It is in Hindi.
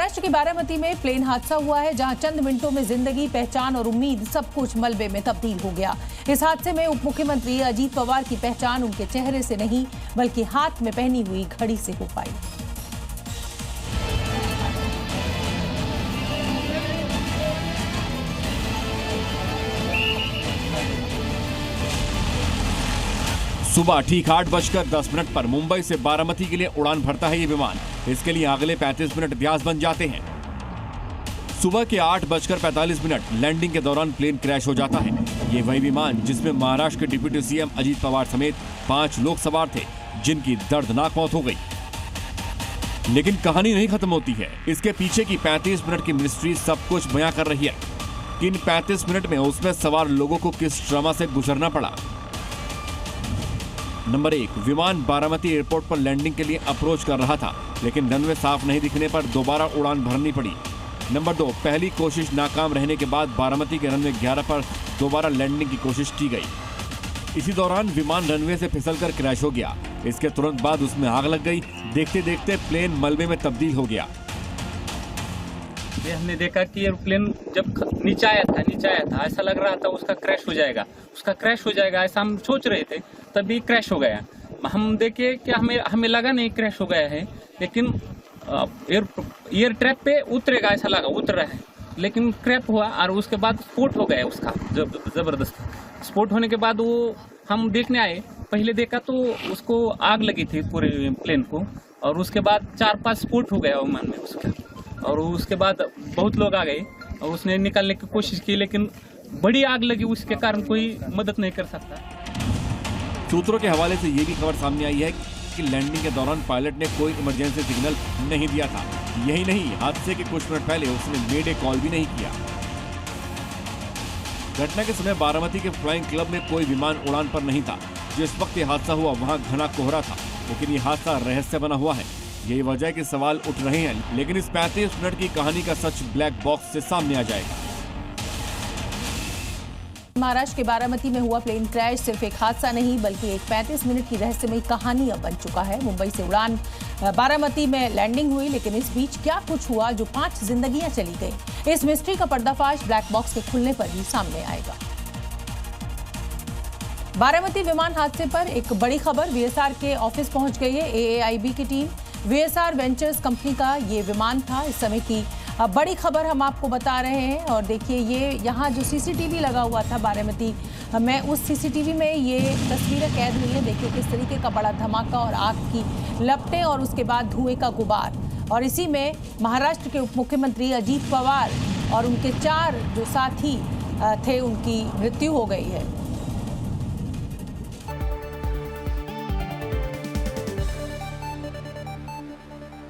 महाराष्ट्र के बारामती में प्लेन हादसा हुआ है, जहां चंद मिनटों में जिंदगी, पहचान और उम्मीद सब कुछ मलबे में तब्दील हो गया। इस हादसे में उप मुख्यमंत्री अजीत पवार की पहचान उनके चेहरे से नहीं बल्कि हाथ में पहनी हुई घड़ी से हो पाई। सुबह ठीक 8:10 पर मुंबई से बारामती के लिए उड़ान भरता है ये विमान। इसके लिए अगले 35 मिनट इतिहास बन जाते हैं। सुबह के 8:45 लैंडिंग के दौरान प्लेन क्रैश हो जाता है। ये वही विमान जिसमें महाराष्ट्र के डिप्टी सीएम अजीत पवार समेत 5 लोग सवार थे, जिनकी दर्दनाक मौत हो गई। लेकिन कहानी नहीं खत्म होती है। इसके पीछे की 35 मिनट की मिस्ट्री सब कुछ बयां कर रही है कि इन 35 मिनट में उसमें सवार लोगों को किस ट्रॉमा से गुजरना पड़ा। नंबर 1, विमान बारामती एयरपोर्ट पर लैंडिंग के लिए अप्रोच कर रहा था, लेकिन रनवे साफ नहीं दिखने पर दोबारा उड़ान भरनी पड़ी। नंबर 2, पहली कोशिश नाकाम रहने के बाद बारामती के रनवे 11 पर दोबारा लैंडिंग की कोशिश की गई। इसी दौरान विमान रनवे से फिसलकर क्रैश हो गया। इसके तुरंत बाद उसमें आग लग गई। देखते देखते प्लेन मलबे में तब्दील हो गया। हमने देखा कि एयरप्लेन जब नीचे आया था ऐसा लग रहा था उसका क्रैश हो जाएगा ऐसा हम सोच रहे थे, तभी क्रैश हो गया। हम देखे कि हमें लगा नहीं क्रैश हो गया है, लेकिन एयर ट्रैप पे उतरेगा ऐसा लगा, उतर रहा है, लेकिन क्रैश हुआ और उसके बाद स्फोट हो गया उसका जबरदस्त। स्फोट होने के बाद वो हम देखने आए, पहले देखा तो उसको आग लगी थी पूरे प्लेन को, और उसके बाद 4-5 स्फोट हो गया विमान में उसका, और उसके बाद बहुत लोग आ गए और उसने निकालने की कोशिश की, लेकिन बड़ी आग लगी, उसके कारण कोई मदद नहीं कर सकता। सूत्रों के हवाले से ये भी खबर सामने आई है कि लैंडिंग के दौरान पायलट ने कोई इमरजेंसी सिग्नल नहीं दिया था। यही नहीं, हादसे के कुछ मिनट पहले उसने मेडे कॉल भी नहीं किया। घटना के समय बारामती के फ्लाइंग क्लब में कोई विमान उड़ान पर नहीं था। जिस वक्त ये हादसा हुआ वहाँ घना कोहरा था, लेकिन ये हादसा रहस्य बना हुआ है। यही वजह के सवाल उठ रहे हैं, लेकिन इस 35 मिनट की कहानी का सच ब्लैक बॉक्स से सामने आ जाएगा। महाराष्ट्र के बारामती में हुआ प्लेन क्रैश सिर्फ एक हादसा नहीं बल्कि एक 35 मिनट की रहस्यमयी कहानी अब बन चुका है। मुंबई से उड़ान बारामती में लैंडिंग हुई, लेकिन इस बीच क्या कुछ हुआ जो 5 जिंदगियां चली गईं। इस मिस्ट्री का पर्दाफाश ब्लैक बॉक्स के खुलने पर ही सामने आएगा। बारामती विमान हादसे पर एक बड़ी खबर वीएसआर के ऑफिस पहुंच गई है। एएआईबी की टीम, वीएसआर वेंचर्स कंपनी का ये विमान था। इस समय की बड़ी खबर हम आपको बता रहे हैं। और देखिए, ये यहाँ जो सीसीटीवी लगा हुआ था बारामती में, उस सीसीटीवी में ये तस्वीरें कैद हुई है। देखिए किस तरीके का बड़ा धमाका और आग की लपटें और उसके बाद धुएं का गुबार। और इसी में महाराष्ट्र के उप मुख्यमंत्री अजीत पवार और उनके 4 जो साथी थे, उनकी मृत्यु हो गई है।